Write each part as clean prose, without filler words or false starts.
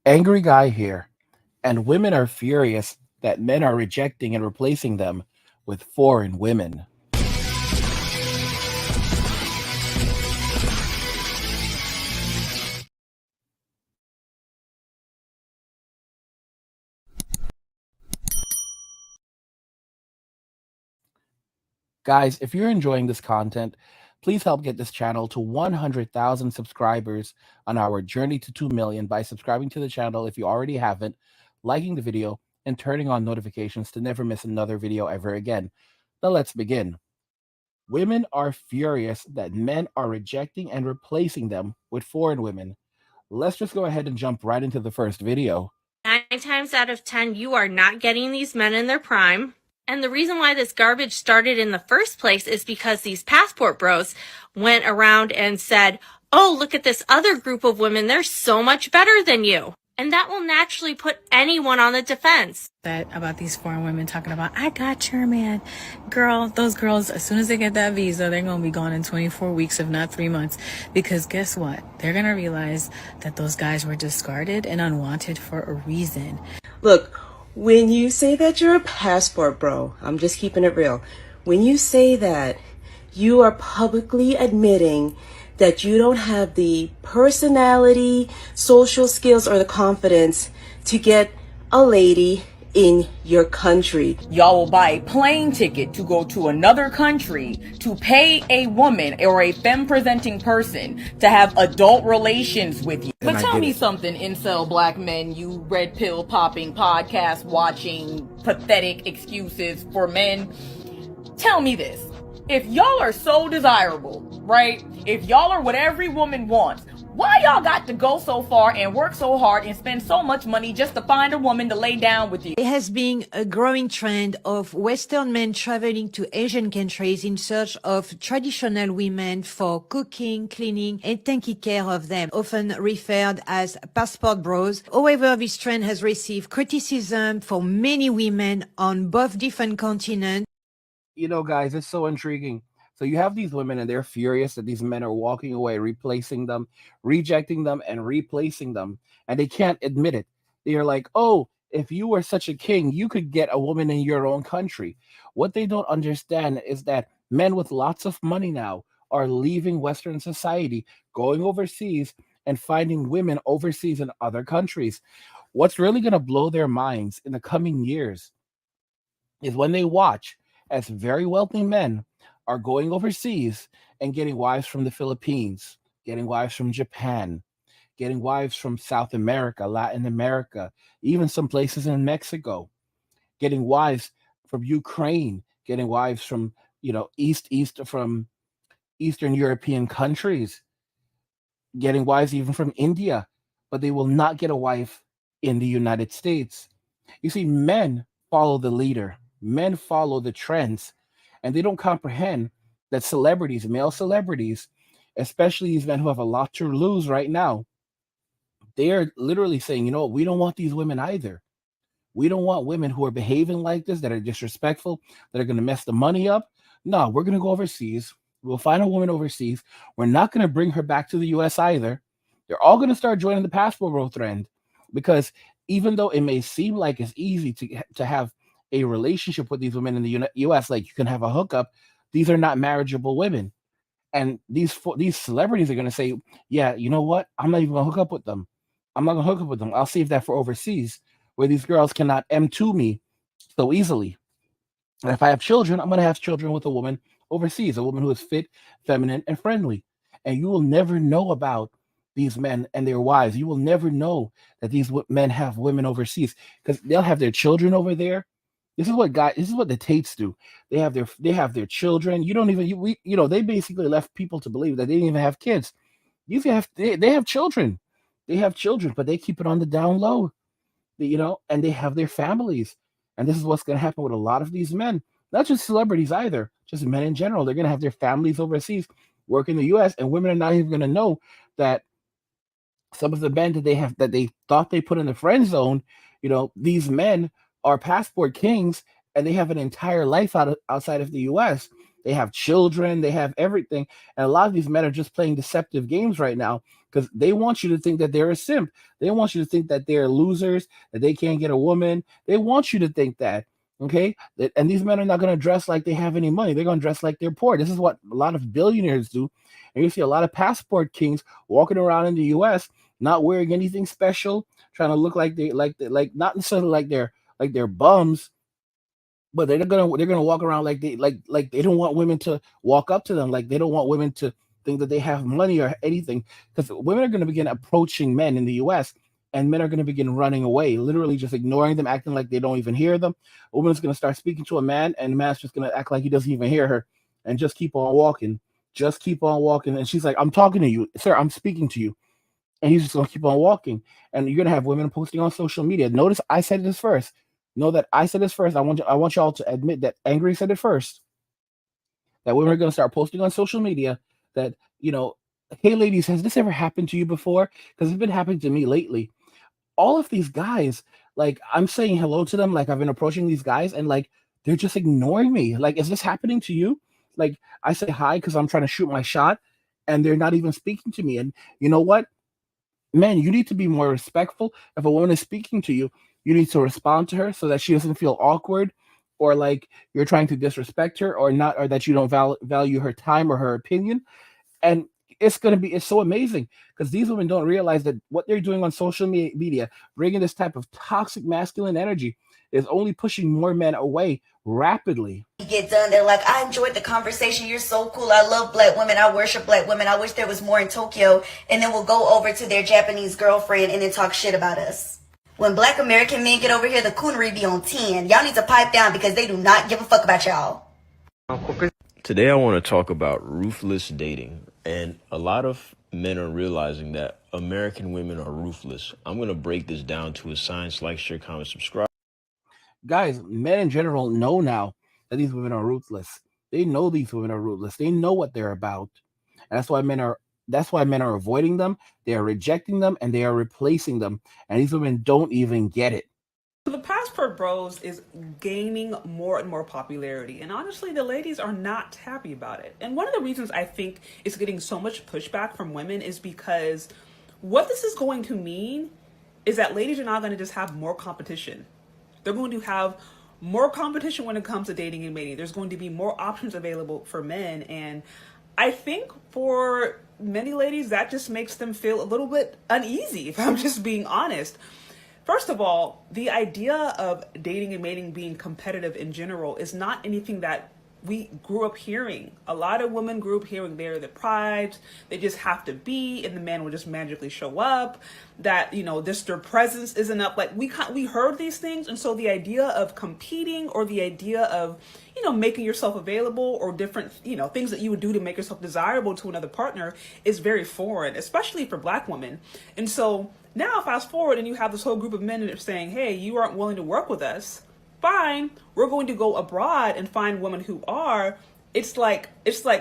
Angry guy here, and women are furious that men are rejecting and replacing them with foreign women. Guys, if you're enjoying this content, please help get this channel to 100,000 subscribers on our journey to 2 million by subscribing to the channel if you already haven't, liking the video, and turning on notifications to never miss another video ever again. Now let's begin. Women are furious that men are rejecting and replacing them with foreign women. Let's just go ahead and jump right into the first video. 9 times out of 10, you are not getting these men in their prime. And the reason why this garbage started in the first place is because these passport bros went around and said, oh, look at this other group of women. They're so much better than you. And that will naturally put anyone on the defense. That about these foreign women talking about, I got your man. Girl, those girls, as soon as they get that visa, they're going to be gone in 24 weeks, if not 3 months. Because guess what? They're going to realize that those guys were discarded and unwanted for a reason. Look, when you say that you're a passport bro, I'm just keeping it real. When you say that, you are publicly admitting that you don't have the personality, social skills, or the confidence to get a lady in your country. Y'all will buy a plane ticket to go to another country to pay a woman or a femme-presenting person to have adult relations with you. But tell me something, incel black men, you red pill popping, podcast watching, pathetic excuses for men. Tell me this. If y'all are so desirable, right? If y'all are what every woman wants, why y'all got to go so far and work so hard and spend so much money just to find a woman to lay down with you? There has been a growing trend of Western men traveling to Asian countries in search of traditional women for cooking, cleaning, and taking care of them, often referred as passport bros. However, this trend has received criticism from many women on both different continents. You know, guys, it's so intriguing. So you have these women and they're furious that these men are walking away, replacing them, rejecting them, and replacing them. And they can't admit it. They're like, oh, if you were such a king, you could get a woman in your own country. What they don't understand is that men with lots of money now are leaving Western society, going overseas, and finding women overseas in other countries. What's really going to blow their minds in the coming years is when they watch as very wealthy men are going overseas and getting wives from the Philippines, getting wives from Japan, getting wives from South America, Latin America, even some places in Mexico, getting wives from Ukraine, getting wives from, east from Eastern European countries, getting wives even from India, but they will not get a wife in the United States. You see, men follow the leader, men follow the trends, and they don't comprehend that celebrities, male celebrities, especially these men who have a lot to lose right now, they are literally saying, you know what, we don't want these women either. We don't want women who are behaving like this, that are disrespectful, that are going to mess the money up. No, we're going to go overseas. We'll find a woman overseas. We're not going to bring her back to the US either. They're all going to start joining the passport bro trend, because even though it may seem like it's easy to have a relationship with these women in the US, like you can have a hookup, these are not marriageable women. And these celebrities are going to say, yeah, you know what? I'm not even going to hook up with them. I'm not going to hook up with them. I'll save that for overseas, where these girls cannot M2 me so easily. And if I have children, I'm going to have children with a woman overseas, a woman who is fit, feminine, and friendly. And you will never know about these men and their wives. You will never know that these men have women overseas, because they'll have their children over there. This is what the Tates do. They have their children. You don't even they basically left people to believe that they didn't even have kids. They have children. They have children, but they keep it on the down low. And they have their families. And this is what's going to happen with a lot of these men, not just celebrities either, just men in general. They're going to have their families overseas, work in the US, and women are not even going to know that some of the men that they thought they put in the friend zone, these men are passport kings, and they have an entire life outside of the US, They have children, they have everything. And a lot of these men are just playing deceptive games right now because they want you to think that they're a simp. They want you to think that they're losers, that they can't get a woman. They want you to think that. Okay. And these men are not going to dress like they have any money. They're going to dress like they're poor. This is what a lot of billionaires do. And you see a lot of passport kings walking around in the US not wearing anything special, trying to look like like not necessarily like they're bums, but they're gonna walk around like they don't want women to walk up to them, like they don't want women to think that they have money or anything, because women are going to begin approaching men in the US, and men are going to begin running away, literally just ignoring them, acting like they don't even hear them. A woman's going to start speaking to a man, and the man's just going to act like he doesn't even hear her and just keep on walking, and she's like, I'm talking to you, sir, I'm speaking to you. And he's just going to keep on walking. And you're going to have women posting on social media. Notice I said this first. Know that I said this first. I want y'all to admit that Angry said it first. That women are going to start posting on social media that, hey, ladies, has this ever happened to you before? Because it's been happening to me lately. All of these guys, like, I'm saying hello to them, like I've been approaching these guys, and like they're just ignoring me. Like, is this happening to you? Like, I say hi because I'm trying to shoot my shot, and they're not even speaking to me. And you know what? Man, you need to be more respectful. If a woman is speaking to you, you need to respond to her so that she doesn't feel awkward, or like you're trying to disrespect her, or not, or that you don't value her time or her opinion. And it's so amazing because these women don't realize that what they're doing on social media, bringing this type of toxic masculine energy, is only pushing more men away rapidly. Get done, they're like, I enjoyed the conversation, you're so cool, I love black women, I worship black women, I wish there was more in Tokyo. And then we'll go over to their Japanese girlfriend and then talk shit about us. When black American men get over here, the coonery be on 10. Y'all need to pipe down because they do not give a fuck about y'all. Today I want to talk about ruthless dating, and a lot of men are realizing that American women are ruthless. I'm going to break this down to a science. Like, share, comment, subscribe. Guys, men in general know now that these women are ruthless. They know these women are ruthless. They know what they're about. And that's why men are avoiding them, they are rejecting them, and they are replacing them. And these women don't even get it. The passport bros is gaining more and more popularity, and honestly the ladies are not happy about it. And one of the reasons I think it's getting so much pushback from women is because what this is going to mean is that ladies are not going to just have more competition. They're going to have more competition when it comes to dating and mating. There's going to be more options available for men, and I think for many ladies that just makes them feel a little bit uneasy, if I'm just being honest. First of all, the idea of dating and mating being competitive in general is not anything that we grew up hearing. A lot of women grew up hearing they're the prize, they just have to be, and the man will just magically show up, that, just their presence isn't up. Like, we heard these things, and so the idea of competing, or the idea of, making yourself available, or different, things that you would do to make yourself desirable to another partner is very foreign, especially for black women. And so now fast forward and you have this whole group of men that are saying, hey, you aren't willing to work with us. Fine, we're going to go abroad and find women who are. It's like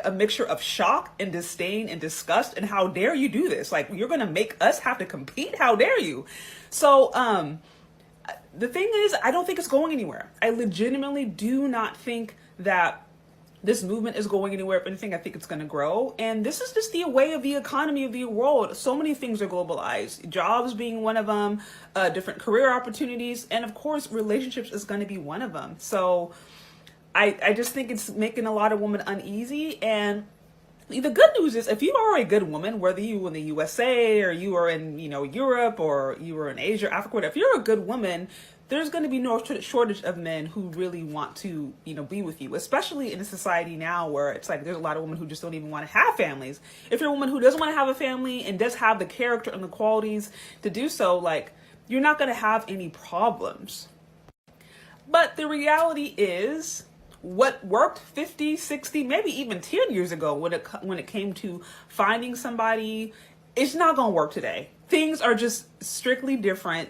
a mixture of shock and disdain and disgust, and how dare you do this? Like, you're going to make us have to compete? How dare you? So the thing is, I don't think it's going anywhere. I legitimately do not think that this movement is going anywhere. If anything, I think it's going to grow. And this is just the way of the economy of the world. So many things are globalized. Jobs being one of them, different career opportunities, and of course, relationships is going to be one of them. So I just think it's making a lot of women uneasy. And the good news is, if you are a good woman, whether you in the USA or you are in, Europe, or you are in Asia, Africa, if you're a good woman, there's going to be no shortage of men who really want to, be with you, especially in a society now where it's like there's a lot of women who just don't even want to have families. If you're a woman who doesn't want to have a family and does have the character and the qualities to do so, like, you're not going to have any problems. But the reality is, what worked 50, 60, maybe even 10 years ago when it came to finding somebody, it's not going to work today. Things are just strictly different.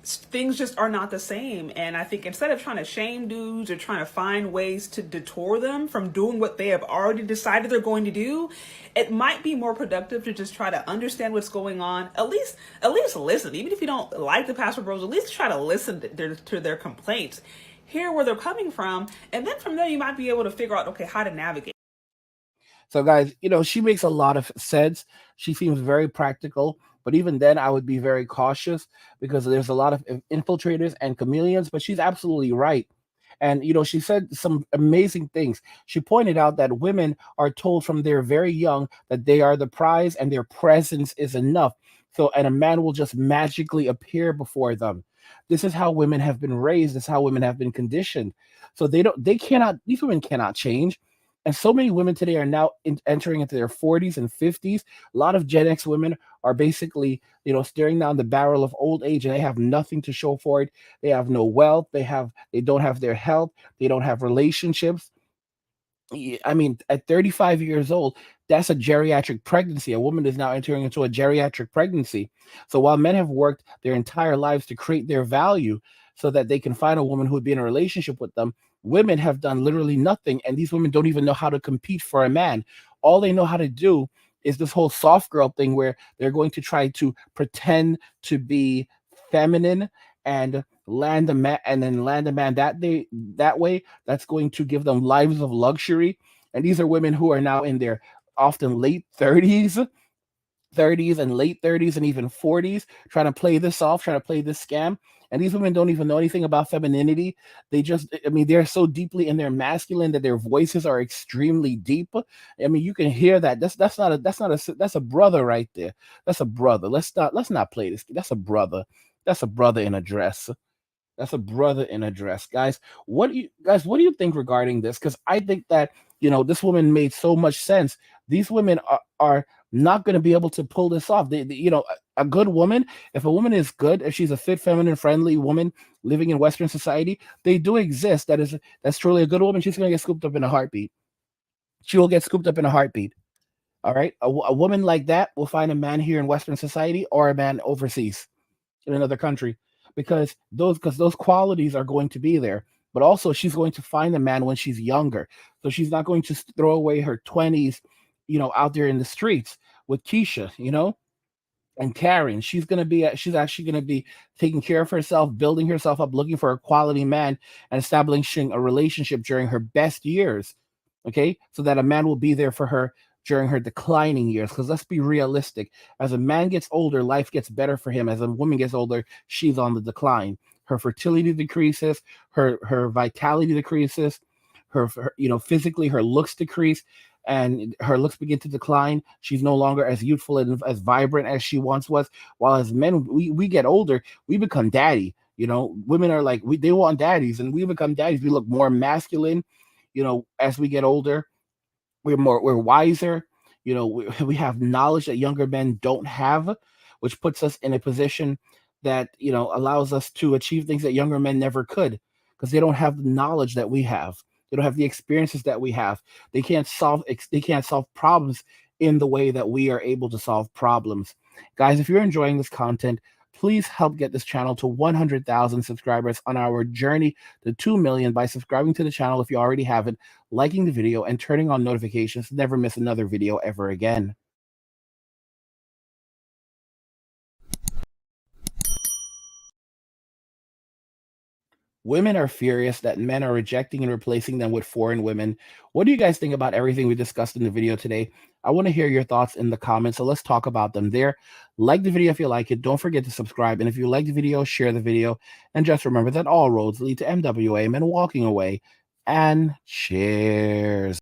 Things just are not the same. And I think instead of trying to shame dudes or trying to find ways to detour them from doing what they have already decided they're going to do, it might be more productive to just try to understand what's going on. At least listen. Even if you don't like the passport bros, at least try to listen to their complaints. hear where they're coming from, and then from there you might be able to figure out, okay, how to navigate. So, guys, she makes a lot of sense. She seems very practical, but even then, I would be very cautious because there's a lot of infiltrators and chameleons. But she's absolutely right. And, she said some amazing things. She pointed out that women are told from they're very young that they are the prize and their presence is enough. So, and a man will just magically appear before them. This is how women have been raised. This is how women have been conditioned. So these women cannot change. And so many women today are now entering into their 40s and 50s. A lot of Gen X women are basically, staring down the barrel of old age, and they have nothing to show for it. They have no wealth. They don't have their health. They don't have relationships. I mean, at 35 years old, that's a geriatric pregnancy. A woman is now entering into a geriatric pregnancy. So while men have worked their entire lives to create their value so that they can find a woman who would be in a relationship with them, women have done literally nothing. And these women don't even know how to compete for a man. All they know how to do is this whole soft girl thing where they're going to try to pretend to be feminine and land a man that way. That's going to give them lives of luxury. And these are women who are now in their often late 30s and late 30s and even 40s, trying to play this off, trying to play this scam. And these women don't even know anything about femininity. They're so deeply in their masculine that their voices are extremely deep. I mean, you can hear that. That's a brother right there. That's a brother. Let's not play this. That's a brother. That's a brother in a dress. That's a brother in a dress. What do you think regarding this? Because I think that, this woman made so much sense. These women are not going to be able to pull this off. A good woman, if a woman is good, if she's a fit, feminine, friendly woman living in Western society, they do exist. That's truly a good woman. She's going to get scooped up in a heartbeat. She will get scooped up in a heartbeat. All right. A woman like that will find a man here in Western society or a man overseas in another country because those qualities are going to be there. But also, she's going to find a man when she's younger, so she's not going to throw away her 20s, out there in the streets with Keisha, and Karen. She's actually gonna be taking care of herself, building herself up, looking for a quality man, and establishing a relationship during her best years. Okay, so that a man will be there for her during her declining years. Because let's be realistic, as a man gets older, life gets better for him. As a woman gets older, she's on the decline. Her fertility decreases, her vitality decreases, physically her looks decrease, and her looks begin to decline. She's no longer as youthful and as vibrant as she once was. While as men, we get older, we become daddy. Women are like, they want daddies, and we become daddies. We look more masculine, as we get older. We're wiser. We have knowledge that younger men don't have, which puts us in a position that, allows us to achieve things that younger men never could, because they don't have the knowledge that we have. They don't have the experiences that we have. They can't solve problems in the way that we are able to solve problems. Guys, if you're enjoying this content, please help get this channel to 100,000 subscribers on our journey to 2 million by subscribing to the channel if you already haven't, liking the video, and turning on notifications to never miss another video ever again. Women are furious that men are rejecting and replacing them with foreign women. What do you guys think about everything we discussed in the video today? I want to hear your thoughts in the comments, so let's talk about them there. Like the video if you like it. Don't forget to subscribe. And if you like the video, share the video. And just remember that all roads lead to MWA, men walking away. And cheers.